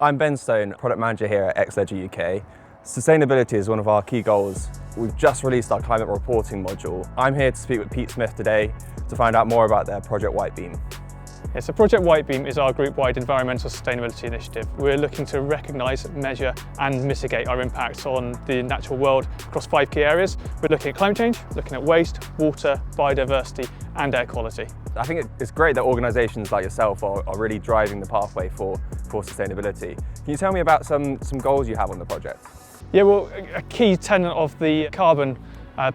I'm Ben Stone, Product Manager here at Xledger UK. Sustainability is one of our key goals. We've just released our climate reporting module. I'm here to speak with Pete Smith today to find out more about their Project Whitebeam. Yeah, so Project Whitebeam is our group-wide environmental sustainability initiative. We're looking to recognise, measure and mitigate our impacts on the natural world across 5 key areas. We're looking at climate change, looking at waste, water, biodiversity and air quality. I think it's great that organisations like yourself are really driving the pathway for sustainability. Can you tell me about some goals you have on the project? Yeah, well, a key tenet of the carbon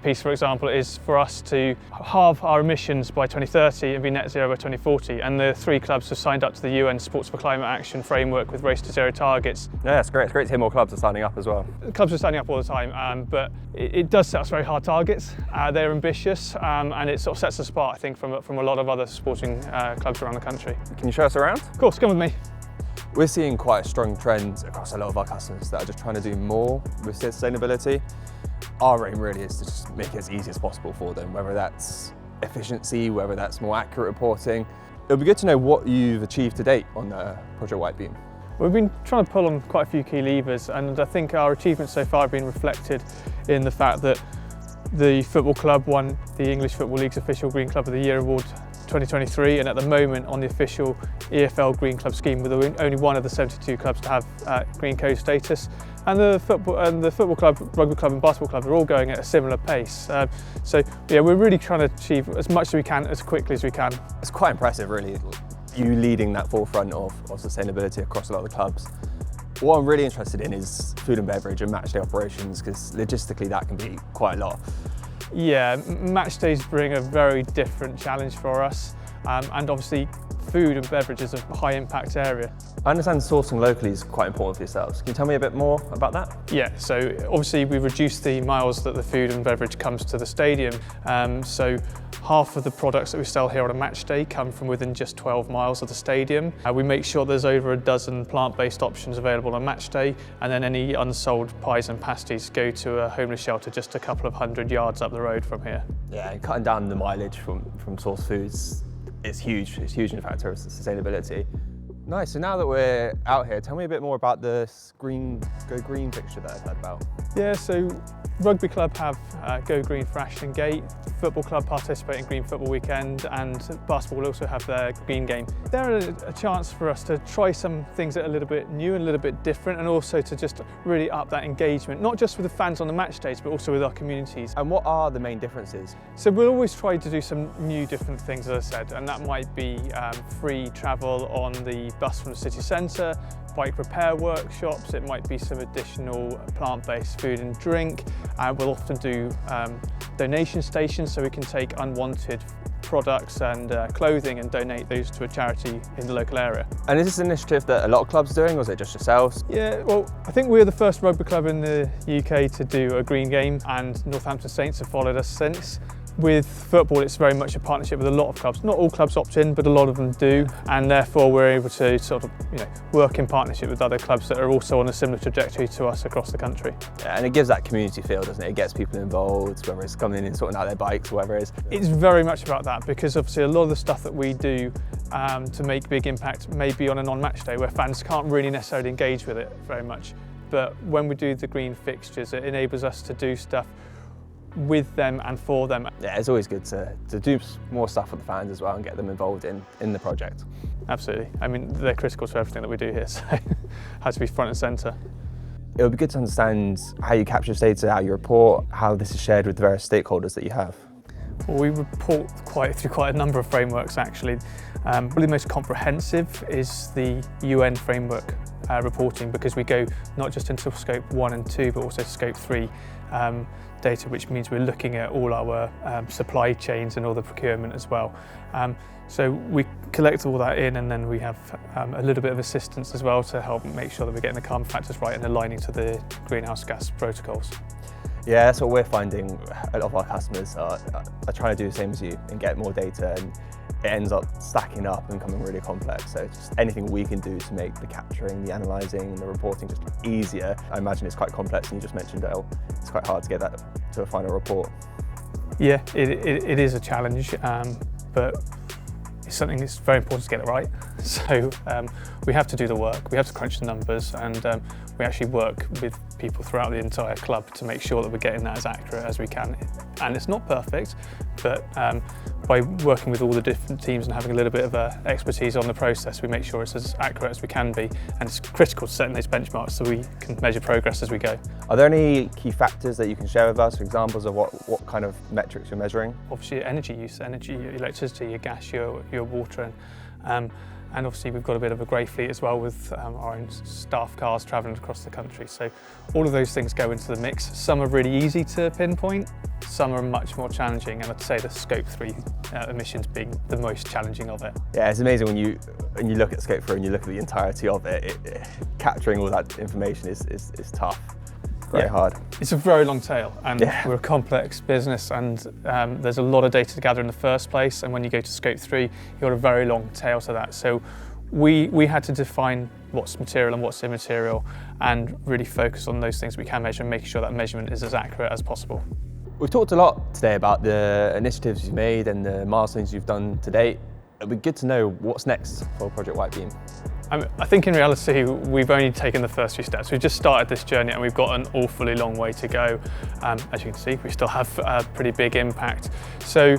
piece, for example, is for us to halve our emissions by 2030 and be net zero by 2040. And the 3 clubs have signed up to the UN Sports for Climate Action framework with Race to Zero targets. Yeah, it's great. It's great to hear more clubs are signing up as well. Clubs are signing up all the time, but it does set us very hard targets. They're ambitious, and it sort of sets us apart, I think, from a lot of other sporting clubs around the country. Can you show us around? Of course, come with me. We're seeing quite a strong trend across a lot of our customers that are just trying to do more with sustainability. Our aim really is to just make it as easy as possible for them, whether that's efficiency, whether that's more accurate reporting. It'll be good to know what you've achieved to date on Project Whitebeam. We've been trying to pull on quite a few key levers, and I think our achievements so far have been reflected in the fact that the football club won the English Football League's official Green Club of the Year award 2023, and at the moment on the official EFL Green Club scheme, we're only one of the 72 clubs to have Green Code status. And the football club, rugby club and basketball club are all going at a similar pace. So yeah, we're really trying to achieve as much as we can, as quickly as we can. It's quite impressive really, you leading that forefront of sustainability across a lot of the clubs. What I'm really interested in is food and beverage and matchday operations, because logistically that can be quite a lot. Yeah, match days bring a very different challenge for us, and obviously food and beverage is a high impact area. I understand sourcing locally is quite important for yourselves. Can you tell me a bit more about that? Yeah, so obviously we reduced the miles that the food and beverage comes to the stadium. So half of the products that we sell here on a match day come from within just 12 miles of the stadium. We make sure there's over a dozen plant-based options available on a match day, and then any unsold pies and pasties go to a homeless shelter just a couple of 100 yards up the road from here. Yeah, and cutting down the mileage from sourced foods is huge. It's huge in factor of sustainability. Nice, so now that we're out here, tell me a bit more about the Go Green fixture that I've heard about. Yeah, so rugby club have Go Green for Ashton Gate, football club participate in Green Football Weekend, and basketball will also have their Green Game. They're a chance for us to try some things that are a little bit new and a little bit different, and also to just really up that engagement, not just with the fans on the match days, but also with our communities. And what are the main differences? So we'll always try to do some new different things, as I said, and that might be free travel on the bus from the city centre, bike repair workshops, it might be some additional plant-based food and drink. We'll often do donation stations so we can take unwanted products and clothing and donate those to a charity in the local area. And is this an initiative that a lot of clubs are doing, or is it just yourselves? Yeah, well, I think we're the first rugby club in the UK to do a green game, and Northampton Saints have followed us since. With football, it's very much a partnership with a lot of clubs. Not all clubs opt in, but a lot of them do, and therefore we're able to sort of work in partnership with other clubs that are also on a similar trajectory to us across the country. Yeah, and it gives that community feel, doesn't it? It gets people involved, whether it's coming in and sorting out their bikes or whatever it is. It's very much about that, because obviously a lot of the stuff that we do to make big impact may be on a non-match day where fans can't really necessarily engage with it very much. But when we do the green fixtures, it enables us to do stuff with them and for them. Yeah, it's always good to do more stuff for the fans as well and get them involved in the project. Absolutely. I mean, they're critical to everything that we do here, so it has to be front and centre. It would be good to understand how you capture data, how you report, how this is shared with the various stakeholders that you have. Well, we report through quite a number of frameworks actually. Probably the most comprehensive is the UN framework reporting, because we go not just into scope 1 and 2 but also scope 3 data, which means we're looking at all our supply chains and all the procurement as well. So we collect all that in, and then we have a little bit of assistance as well to help make sure that we're getting the carbon factors right and aligning to the greenhouse gas protocols. Yeah, that's what we're finding. A lot of our customers are trying to do the same as you and get more data, and it ends up stacking up and becoming really complex. So just anything we can do to make the capturing, the analysing, the reporting just easier. I imagine it's quite complex, and you just mentioned that it's quite hard to get that to a final report. Yeah, it is a challenge, but it's something that's very important to get it right. So we have to do the work, we have to crunch the numbers, and we actually work with people throughout the entire club to make sure that we're getting that as accurate as we can. And it's not perfect, but by working with all the different teams and having a little bit of expertise on the process, we make sure it's as accurate as we can be, and it's critical to setting those benchmarks so we can measure progress as we go. Are there any key factors that you can share with us, examples of what kind of metrics you're measuring? Obviously energy use, your electricity, your gas, your water, and obviously we've got a bit of a grey fleet as well with our own staff cars travelling across the country. So all of those things go into the mix. Some are really easy to pinpoint, some are much more challenging, and I'd say the Scope 3 emissions being the most challenging of it. Yeah, it's amazing when you look at Scope 3 and you look at the entirety of it, capturing all that information is tough. Very hard. It's a very long tail, and we're a complex business, and there's a lot of data to gather in the first place, and when you go to Scope 3, you've got a very long tail to that. So we had to define what's material and what's immaterial, and really focus on those things we can measure and making sure that measurement is as accurate as possible. We've talked a lot today about the initiatives you've made and the milestones you've done to date. It'd be good to know what's next for Project Whitebeam. I think in reality we've only taken the first few steps. We've just started this journey and we've got an awfully long way to go. As you can see, we still have a pretty big impact. So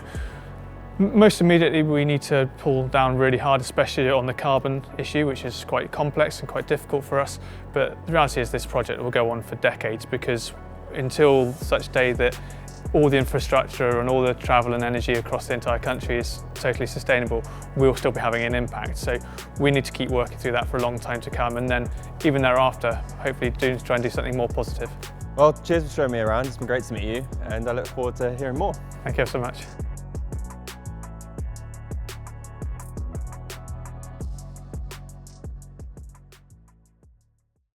most immediately we need to pull down really hard, especially on the carbon issue, which is quite complex and quite difficult for us. But the reality is this project will go on for decades, because until such day that all the infrastructure and all the travel and energy across the entire country is totally sustainable, we'll still be having an impact. So we need to keep working through that for a long time to come, and then even thereafter, hopefully try and do something more positive. Well, cheers for showing me around. It's been great to meet you, and I look forward to hearing more. Thank you so much.